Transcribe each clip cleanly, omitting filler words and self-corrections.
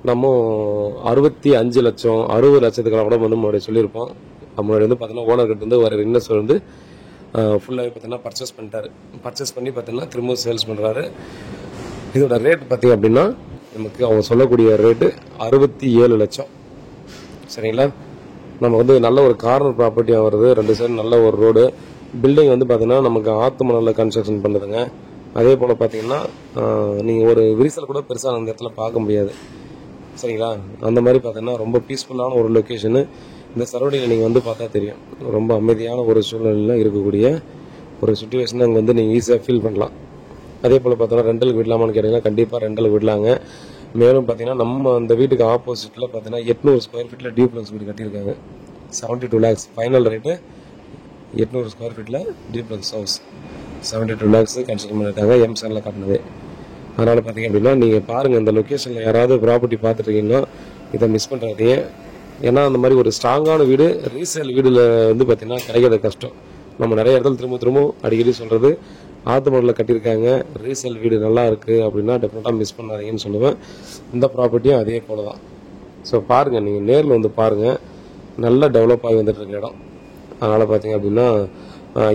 நம்ம 65 லட்சம் 60 லட்சத்துக்கெல்லாம் கூட வந்து முன்னாடி சொல்லியிருப்போம். முன்னாடி வந்து பார்த்தீங்கன்னா ஓனர்கிட்ட வந்து வர இன்வெஸ்டர் வந்து ஃபுல்லாகவே பார்த்தீங்கன்னா பர்ச்சேஸ் பண்ணிட்டாரு. பர்ச்சேஸ் பண்ணி பார்த்தீங்கன்னா திரும்ப சேல்ஸ் பண்ணுறாரு. இதோட ரேட் பார்த்தீங்க அப்படின்னா நமக்கு அவங்க சொல்லக்கூடிய ரேட்டு 67 லட்சம். சரிங்களா? நம்ம வந்து நல்ல ஒரு கார்னர் ப்ராப்பர்ட்டியாக வருது. 2 சைடு நல்ல ஒரு ரோடு. பில்டிங் வந்து பார்த்தீங்கன்னா நமக்கு ஆத்து மணலில் கன்ஸ்ட்ரக்ஷன் பண்ணுறதுங்க. அதே போல் பார்த்தீங்கன்னா நீங்கள் ஒரு விரிசல் கூட பெருசாக அந்த இடத்துல பார்க்க முடியாது. சரிங்களா? அந்த மாதிரி பார்த்தீங்கன்னா ரொம்ப பீஸ்ஃபுல்லான ஒரு லொக்கேஷனு. இந்த சரௌண்டிங்கில் நீங்கள் வந்து பார்த்தா தெரியும். ரொம்ப அமைதியான ஒரு சூழ்நிலையில் இருக்கக்கூடிய ஒரு சுச்சுவேஷன் அங்கே வந்து நீங்கள் ஈஸியாக ஃபீல் பண்ணலாம். அதே போல் பார்த்தோன்னா ரெண்டலுக்கு விடலாமான்னு கேட்டிங்கன்னா கண்டிப்பாக ரெண்டலுக்கு விடலாங்க. மேலும் பார்த்தீங்கன்னா நம்ம அந்த வீட்டுக்கு ஆப்போசிட்டில் பார்த்தீங்கன்னா 800 ஸ்கொயர் ஃபீட்டில் டியூப்ளெக்ஸ் வீடு கட்டியிருக்காங்க. 72 லேக்ஸ் ஃபைனல் ரேட்டு. 800 ஸ்கொயர் ஃபீட்டில் டியூப்ளெக்ஸ் ஹவுஸ் 72 லேக்ஸ் கன்ஸ்ட்ரக்ஷன் பண்ணியிருக்காங்க. எம்சனில் கட்டினது. அதனால் பார்த்தீங்க அப்படின்னா நீங்கள் பாருங்கள், இந்த லொக்கேஷனில் யாராவது ப்ராப்பர்ட்டி பார்த்துருக்கீங்கன்னா இதை மிஸ் பண்ணுறாதீங்க. ஏன்னா அந்த மாதிரி ஒரு ஸ்ட்ராங்கான வீடு ரீசேல் வீடில் வந்து பார்த்தீங்கன்னா கிடைக்கிறது கஷ்டம். நம்ம நிறைய இடத்துல திரும்ப அடிக்கடி சொல்கிறது ஆத்து மணலில் கட்டியிருக்காங்க, ரீசேல் வீடு நல்லா இருக்குது அப்படின்னா டெஃபினட்டாக மிஸ் பண்ணாதீங்கன்னு சொல்லுவேன். இந்த ப்ராப்பர்ட்டியும் அதே போல் தான். ஸோ பாருங்கள், நீங்கள் நேரில் வந்து பாருங்கள், நல்லா டெவலப் ஆகி வந்துட்டு இருக்க இடம். அதனால் பார்த்தீங்க அப்படின்னா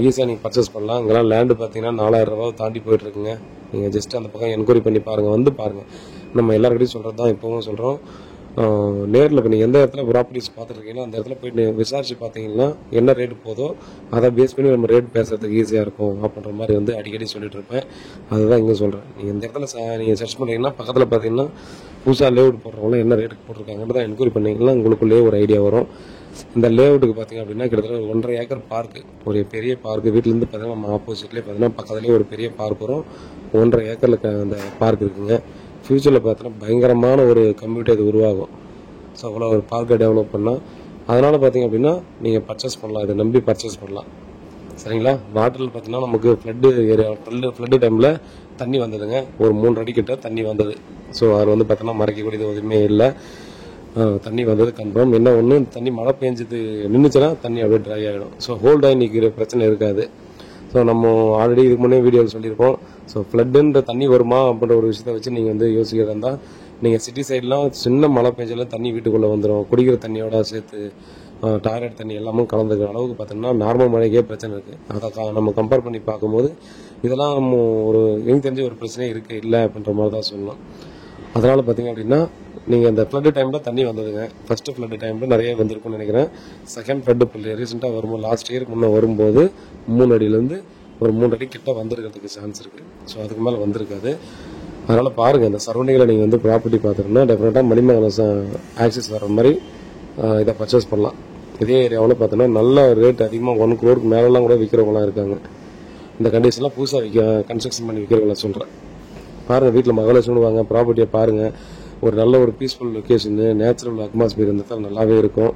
ஈஸியாக நீங்கள் பர்ச்சேஸ் பண்ணலாம். இங்கெல்லாம் லேண்டு பார்த்தீங்கன்னா 4000 ரூபா தாண்டி போயிட்டுருக்குங்க. நீங்கள் ஜஸ்ட் அந்த பக்கம் என்கொயரி பண்ணி பாருங்கள், வந்து பாருங்கள். நம்ம எல்லாருக்கிட்டையும் சொல்கிறது தான் இப்போவும் சொல்கிறோம். நேரில் இப்போ நீங்கள் எந்த இடத்துல ப்ராப்பர்ட்டிஸ் பார்த்துருக்கீங்களோ அந்த இடத்துல போய்ட்டு விசாரிச்சு பார்த்தீங்கன்னா என்ன ரேட்டு போதோ அதை பேஸ் பண்ணி நம்ம ரேட் பேசுறதுக்கு ஈஸியாக இருக்கும் அப்படின்ற மாதிரி வந்து அடிக்கடி சொல்லிட்டு இருப்பேன். அதுதான் இங்கே சொல்கிறேன். நீங்கள் இந்த இடத்துல நீங்கள் சர்ச் பண்ணுறீங்கன்னா பக்கத்தில் பார்த்தீங்கன்னா புதுசாக லேஅவுட் போடுறவங்களும் என்ன ரேட்டுக்கு போட்டிருக்காங்கன்னு தான் என்கொயரி பண்ணிங்கன்னா உங்களுக்குள்ளேயே ஒரு ஐடியா வரும். இந்த லேஅவுட்டுக்கு பார்த்தீங்க அப்படின்னா கிட்டத்தட்ட 1.5 ஏக்கர் பார்க்கு, ஒரு பெரிய பார்க்கு. வீட்டிலேருந்து பார்த்தீங்கன்னா நம்ம ஆப்போசிட்லேயே பார்த்தீங்கன்னா பக்கத்துலேயே ஒரு பெரிய பார்க் வரும். 1.5 ஏக்கரில் அந்த பார்க் இருக்குங்க. ஃப்யூச்சரில் பார்த்தீங்கன்னா பயங்கரமான ஒரு கம்யூனிட்டி அது உருவாகும். ஸோ அவ்வளோ ஒரு பார்க்கை டெவலப் பண்ணால் அதனால் பார்த்தீங்க அப்படின்னா நீங்கள் பர்ச்சேஸ் பண்ணலாம், இதை நம்பி பர்ச்சேஸ் பண்ணலாம். சரிங்களா? வாட்டரில் பார்த்தீங்கன்னா நமக்கு ஃப்ளட்டு டைமில் தண்ணி வந்ததுங்க. ஒரு 3 அடி கிட்ட தண்ணி வந்தது. ஸோ அதில் வந்து பார்த்தோன்னா மறைக்கக்கூடியது எதுவுமே இல்லை. தண்ணி வந்தது கன்ஃபார்ம். என்ன ஒன்று, தண்ணி மழை பெஞ்சது நின்றுச்சுன்னா தண்ணி அப்படியே ட்ரை ஆகிடும். ஸோ ஹோல்டாகி நிற்கிற பிரச்சனை இருக்காது. ஸோ நம்ம ஆல்ரெடி இதுக்கு முன்னே வீடியோவில் சொல்லியிருக்கோம். ஸோ ஃப்ளட்டுன்ற தண்ணி வருமா அப்படின்ற ஒரு விஷயத்தை வச்சு நீங்கள் வந்து யோசிக்கிறதா இருந்தால் நீங்கள் சிட்டி சைட்லாம் சின்ன மழை பெஞ்சாலும் தண்ணி வீட்டுக்குள்ளே வந்துடும். குடிக்கிற தண்ணியோட சேர்த்து டாய்லெட் தண்ணி எல்லாமே கலந்துக்கிற அளவுக்கு பார்த்தோம்னா நார்மல் மழைக்கே பிரச்சனை இருக்குது. அதை நம்ம கம்பேர் பண்ணி பார்க்கும்போது இதெல்லாம் நம்ம ஒரு எனக்கு தெரிஞ்ச ஒரு பிரச்சனையே இருக்குது இல்லை அப்படின்ற மாதிரி தான் சொல்லணும். அதனால் பார்த்தீங்க அப்படின்னா நீங்கள் இந்த ஃப்ளட்டு டைமில் தண்ணி வந்ததுங்க. ஃபஸ்ட்டு ஃப்ளட்டு டைமில் நிறைய வந்திருக்குன்னு நினைக்கிறேன். செகண்ட் ஃப்ளட்டு இப்போ ரீசெண்டாக வரும்போது லாஸ்ட் இயருக்கு முன்னே வரும்போது 3 அடியிலேருந்து ஒரு 3 அடி கிட்ட வந்துருக்கிறதுக்கு சான்ஸ் இருக்குது. ஸோ அதுக்கு மேலே வந்திருக்காது. அதனால் பாருங்கள், இந்த சரௌண்டிங்கில் நீங்கள் வந்து ப்ராப்பர்ட்டி பார்த்துருந்தா டெஃபினட்டாக மணிமங்கலம் ஆக்சஸ் வர மாதிரி இதை பர்ச்சேஸ் பண்ணலாம். இதே ஏரியாவில் பார்த்தோன்னா நல்ல ரேட் அதிகமாக 1 crore மேலெலாம் கூட விற்கிறவங்களாம் இருக்காங்க. இந்த கண்டிஷன்லாம் புதுசாக கன்ஸ்ட்ரக்ஷன் பண்ணி விற்கிறவங்கள சொல்கிறேன். பாருங்கள், வீட்டில் மகாலட்சுமி வாங்க, ப்ராப்பர்ட்டியை பாருங்கள். ஒரு நல்ல ஒரு பீஸ்ஃபுல் லொக்கேஷனு, நேச்சுரல் அட்மாஸ்பியர் இந்த இடத்துல நல்லாவே இருக்கும்.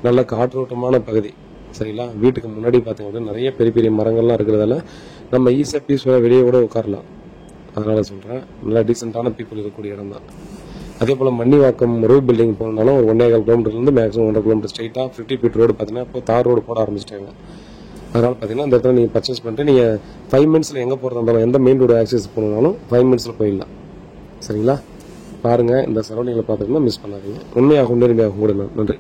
நல்ல காற்றோட்டமான பகுதி. சரிங்களா? வீட்டுக்கு முன்னாடி பார்த்தீங்கன்னா நிறைய பெரிய பெரிய மரங்கள்லாம் இருக்கிறதால நம்ம ஈஸியாக பீஸ்ஃபுல்லாக வெளியே கூட உட்காரலாம். அதனால் சொல்கிறேன், நல்லா டீசெண்டான பீப்புள் இருக்கக்கூடிய இடம் தான். அதே போல் மன்னிவாக்கம் ரோட் பில்டிங் போனாலும் ஒரு 1.25 கிலோமீட்டர்லேருந்து மேக்ஸிமம் 1.5 கிலோமீட்டர் ஸ்ட்ரைட்டாக 50 feet ரோடு பார்த்தீங்கன்னா இப்போ தார் ரோடு போட ஆரம்பிச்சிட்டாங்க. அதனால் பார்த்தீங்கன்னா இந்த இடத்துல நீங்கள் பர்ச்சேஸ் பண்ணிட்டு நீங்கள் 5 minutes எங்கே போகிறதா இருந்தாலும் எந்த மெயின் ரோடு ஆக்சஸ் போனாலும் 5 minutes போயிடலாம். சரிங்களா? பாருங்கள், இந்த சரௌண்டிங்கில் பார்த்துக்கிட்டா மிஸ் பண்ணாதீங்க. உண்மையாகும் நேர்மையாகும் கூட. நன்றி.